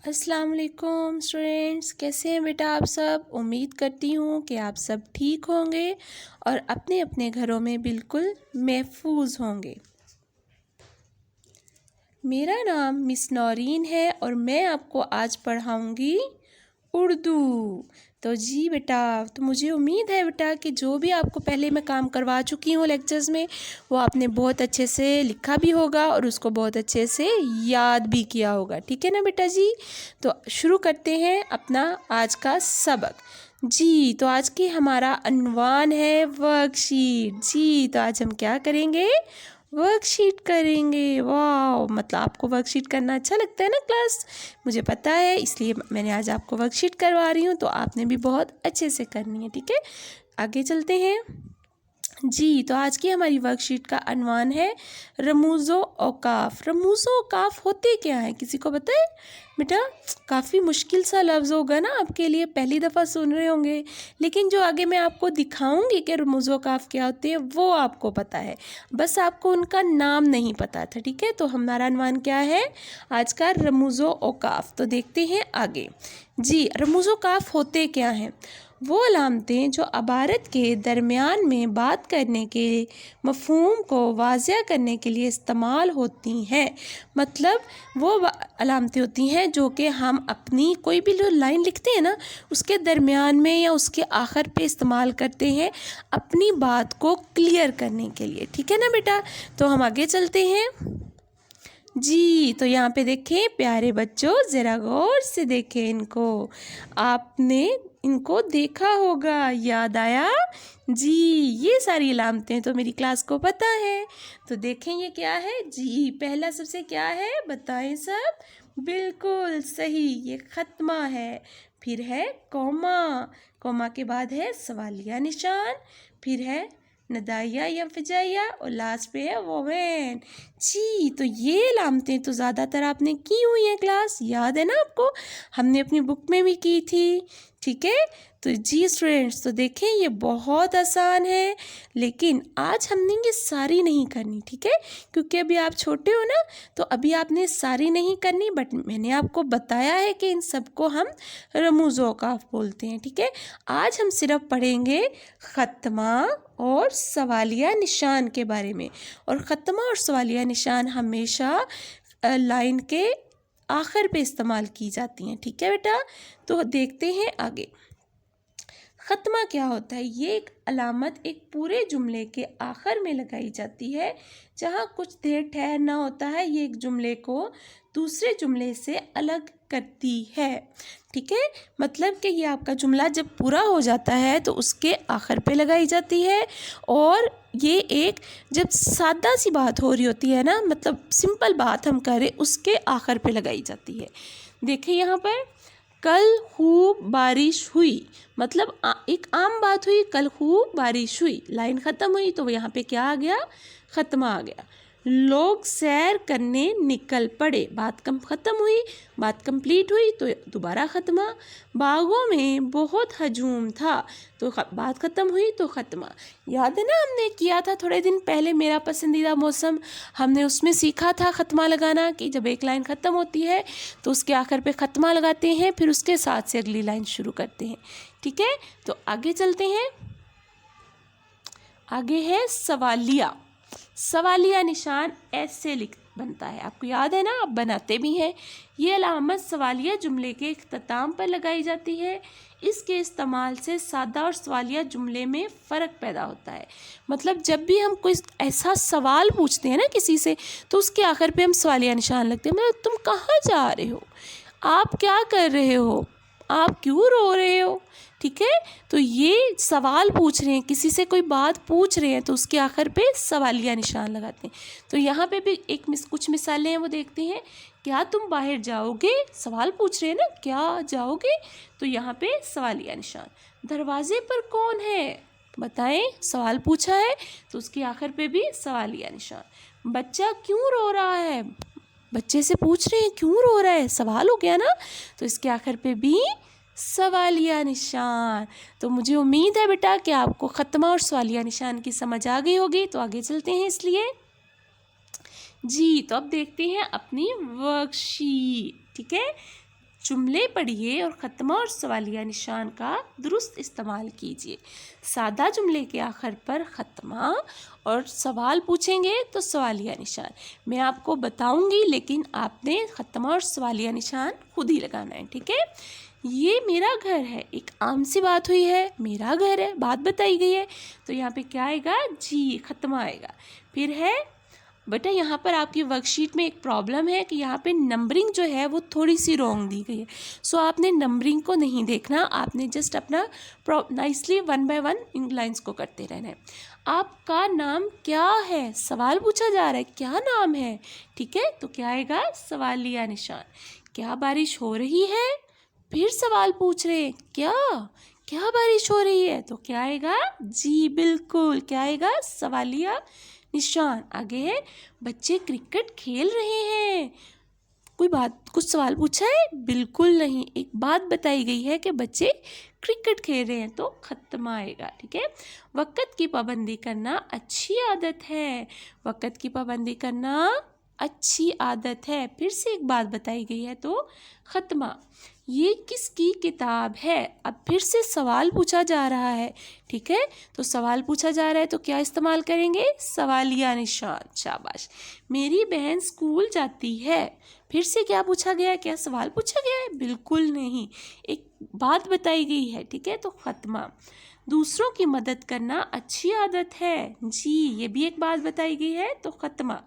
अस्सलाम वालेकुम स्टूडेंट्स, कैसे हैं बेटा आप सब। उम्मीद करती हूँ कि आप सब ठीक होंगे और अपने अपने घरों में बिल्कुल महफूज होंगे। मेरा नाम मिस नौरीन है और मैं आपको आज पढ़ाऊँगी उर्दू। तो जी बेटा, तो मुझे उम्मीद है बेटा कि जो भी आपको पहले मैं काम करवा चुकी हूँ लेक्चर्स में, वो आपने बहुत अच्छे से लिखा भी होगा और उसको बहुत अच्छे से याद भी किया होगा। ठीक है ना बेटा जी। तो शुरू करते हैं अपना आज का सबक। जी, तो आज की हमारा अनवान है वर्कशीट। जी, तो आज हम क्या करेंगे, वर्कशीट करेंगे। वाह, मतलब आपको वर्कशीट करना अच्छा लगता है ना क्लास, मुझे पता है, इसलिए मैंने आज आपको वर्कशीट करवा रही हूँ। तो आपने भी बहुत अच्छे से करनी है। ठीक है, आगे चलते हैं। जी, तो आज की हमारी वर्कशीट का अनवान है रमूज़ो औकाफ। रमूज़ो औकाफ होते क्या हैं, किसी को पता है बेटा। काफ़ी मुश्किल सा लफ्ज़ होगा ना आपके लिए, पहली दफ़ा सुन रहे होंगे, लेकिन जो आगे मैं आपको दिखाऊंगी कि रमूज़ो औकाफ क्या होते हैं वो आपको पता है, बस आपको उनका नाम नहीं पता था। ठीक है, तो हमारा अनवान क्या है आज का, रमूज़ो औकाफ। तो देखते हैं आगे। जी, रमूज़ो औकाफ होते क्या हैं। वो अलामतें जो अबारत के दरमियान में बात करने के मफ़हूम को वाज़ह करने के लिए इस्तेमाल होती हैं। मतलब वो अलामतें होती हैं जो कि हम अपनी कोई भी जो लाइन लिखते हैं ना, उसके दरमियान में या उसके आखिर पे इस्तेमाल करते हैं अपनी बात को क्लियर करने के लिए। ठीक है ना बेटा, तो हम आगे चलते हैं। जी, तो यहाँ पे देखें प्यारे बच्चों, ज़रा गौर से देखें इनको। आपने इनको देखा होगा, याद आया। जी, ये सारी अलामतें तो मेरी क्लास को पता है। तो देखें ये क्या है। जी, पहला सबसे क्या है बताएं सब। बिल्कुल सही, ये ख़त्मा है। फिर है कौमा, कौमा के बाद है सवालिया निशान, फिर है नदाइया या फिजाइया और लास्ट पे है वोवेन। जी, तो ये अलामतें तो ज़्यादातर आपने की हुई हैं क्लास, याद है ना आपको, हमने अपनी बुक में भी की थी। ठीक है, तो जी स्टूडेंट्स, तो देखें ये बहुत आसान है, लेकिन आज हमने ये सारी नहीं करनी। ठीक है, क्योंकि अभी आप छोटे हो ना, तो अभी आपने सारी नहीं करनी, बट मैंने आपको बताया है कि इन सबको हम रमूज़ो औकाफ बोलते हैं। ठीक है, आज हम सिर्फ पढ़ेंगे ख़त्मा और सवालिया निशान के बारे में। और ख़त्मा और सवालिया निशान हमेशा लाइन के आखिर पे इस्तेमाल की जाती हैं। ठीक है बेटा, तो देखते हैं आगे। ख़त्मा क्या होता है, ये एक अलामत एक पूरे जुमले के आखिर में लगाई जाती है, जहाँ कुछ देर ठहरना होता है। ये एक जुमले को दूसरे जुमले से अलग करती है। ठीक है, मतलब कि ये आपका जुमला जब पूरा हो जाता है तो उसके आखिर पे लगाई जाती है, और ये एक जब सादा सी बात हो रही होती है ना, मतलब सिंपल बात हम करें, उसके आखिर पे लगाई जाती है। देखिए यहाँ पर, कल खूब बारिश हुई, मतलब एक आम बात हुई, कल खूब बारिश हुई, लाइन ख़त्म हुई तो यहाँ पे क्या आ गया, ख़त्मा आ गया। लोग सैर करने निकल पड़े, बात कम ख़त्म हुई, बात कंप्लीट हुई तो दोबारा ख़त्मा। बागों में बहुत हजूम था, तो बात ख़त्म हुई तो ख़त्मा। याद है ना, हमने किया था थोड़े दिन पहले मेरा पसंदीदा मौसम, हमने उसमें सीखा था ख़त्मा लगाना, कि जब एक लाइन ख़त्म होती है तो उसके आखिर पे ख़त्मा लगाते हैं, फिर उसके साथ से अगली लाइन शुरू करते हैं। ठीक है, तो आगे चलते हैं। आगे है सवालिया। सवालिया निशान ऐसे लिख बनता है, आपको याद है ना, आप बनाते भी हैं। ये अलामत सवालिया जुमले के इख्तिताम पर लगाई जाती है। इसके इस्तेमाल से सादा और सवालिया जुमले में फ़र्क पैदा होता है। मतलब जब भी हम कोई ऐसा सवाल पूछते हैं ना किसी से, तो उसके आखिर पे हम सवालिया निशान लगते हैं। मतलब तुम कहाँ जा रहे हो, आप क्या कर रहे हो, आप क्यों रो रहे हो। ठीक है, तो ये सवाल पूछ रहे हैं, किसी से कोई बात पूछ रहे हैं, तो उसके आखिर पे सवालिया निशान लगाते हैं। तो यहाँ पे भी कुछ मिसालें हैं, वो देखते हैं। क्या तुम बाहर जाओगे, सवाल पूछ रहे हैं ना, क्या जाओगे, तो यहाँ पे सवालिया निशान। दरवाजे पर कौन है, बताएं, सवाल पूछा है तो उसके आखिर पे भी सवालिया निशान। बच्चा क्यों रो रहा है, बच्चे से पूछ रहे हैं क्यों रो रहा है, सवाल हो गया ना, तो इसके आखिर पे भी सवालिया निशान। तो मुझे उम्मीद है बेटा कि आपको ख़त्मा और सवालिया निशान की समझ आ गई होगी। तो आगे चलते हैं इसलिए। जी, तो अब देखते हैं अपनी वर्कशीट। ठीक है, जुमले पढ़िए और ख़त्मा और सवालिया निशान का दुरुस्त इस्तेमाल कीजिए। सादा जुमले के आखिर पर ख़त्मा और सवाल पूछेंगे तो सवालिया निशान मैं आपको बताऊंगी, लेकिन आपने ख़त्मा और सवालिया निशान खुद ही लगाना है, ठीक है। ये मेरा घर है, एक आम सी बात हुई है, मेरा घर है, बात बताई गई है, तो यहाँ पे क्या आएगा, जी, ख़त्मा आएगा। फिर है बेटा, यहाँ पर आपकी वर्कशीट में एक प्रॉब्लम है कि यहाँ पे नंबरिंग जो है वो थोड़ी सी रॉन्ग दी गई है। सो आपने नंबरिंग को नहीं देखना, आपने जस्ट अपना नाइसली 1 बाय 1 इन लाइंस को करते रहना है। आपका नाम क्या है, सवाल पूछा जा रहा है, क्या नाम है, ठीक है, तो क्या आएगा, सवालिया निशान। क्या बारिश हो रही है, फिर सवाल पूछ रहे हैं, क्या बारिश हो रही है, तो क्या आएगा, जी बिल्कुल, क्या आएगा, सवालिया निशान। आगे है, बच्चे क्रिकेट खेल रहे हैं, कुछ सवाल पूछा है, बिल्कुल नहीं, एक बात बताई गई है कि बच्चे क्रिकेट खेल रहे हैं, तो ख़त्मा आएगा, ठीक है। वक़्त की पाबंदी करना अच्छी आदत है, वक़्त की पाबंदी करना अच्छी आदत है, फिर से एक बात बताई गई है, तो ख़त्मा। ये किसकी किताब है, अब फिर से सवाल पूछा जा रहा है, ठीक है, तो सवाल पूछा जा रहा है तो क्या इस्तेमाल करेंगे, सवालिया निशान, शाबाश। मेरी बहन स्कूल जाती है, फिर से क्या पूछा गया है, क्या सवाल पूछा गया है, बिल्कुल नहीं, एक बात बताई गई है, ठीक है, तो ख़त्मा। दूसरों की मदद करना अच्छी आदत है, जी, ये भी एक बात बताई गई है, तो ख़त्मा।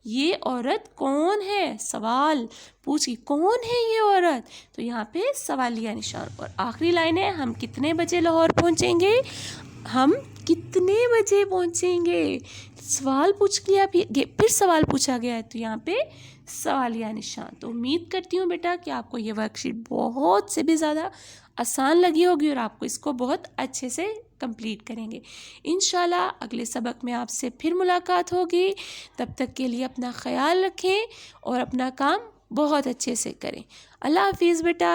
ये औरत कौन है, सवाल पूछी, कौन है ये औरत, तो यहाँ पे सवालिया निशान। और आखिरी लाइन है, हम कितने बजे लाहौर पहुँचेंगे, हम कितने बजे पहुँचेंगे, सवाल पूछ लिया, फिर सवाल पूछा गया है, तो यहाँ पे सवालिया निशान। तो उम्मीद करती हूँ बेटा कि आपको ये वर्कशीट बहुत से भी ज़्यादा आसान लगी होगी और आपको इसको बहुत अच्छे से कंप्लीट करेंगे। इंशाल्लाह अगले सबक में आपसे फिर मुलाकात होगी, तब तक के लिए अपना ख्याल रखें और अपना काम बहुत अच्छे से करें। अल्लाह हाफिज़ बेटा।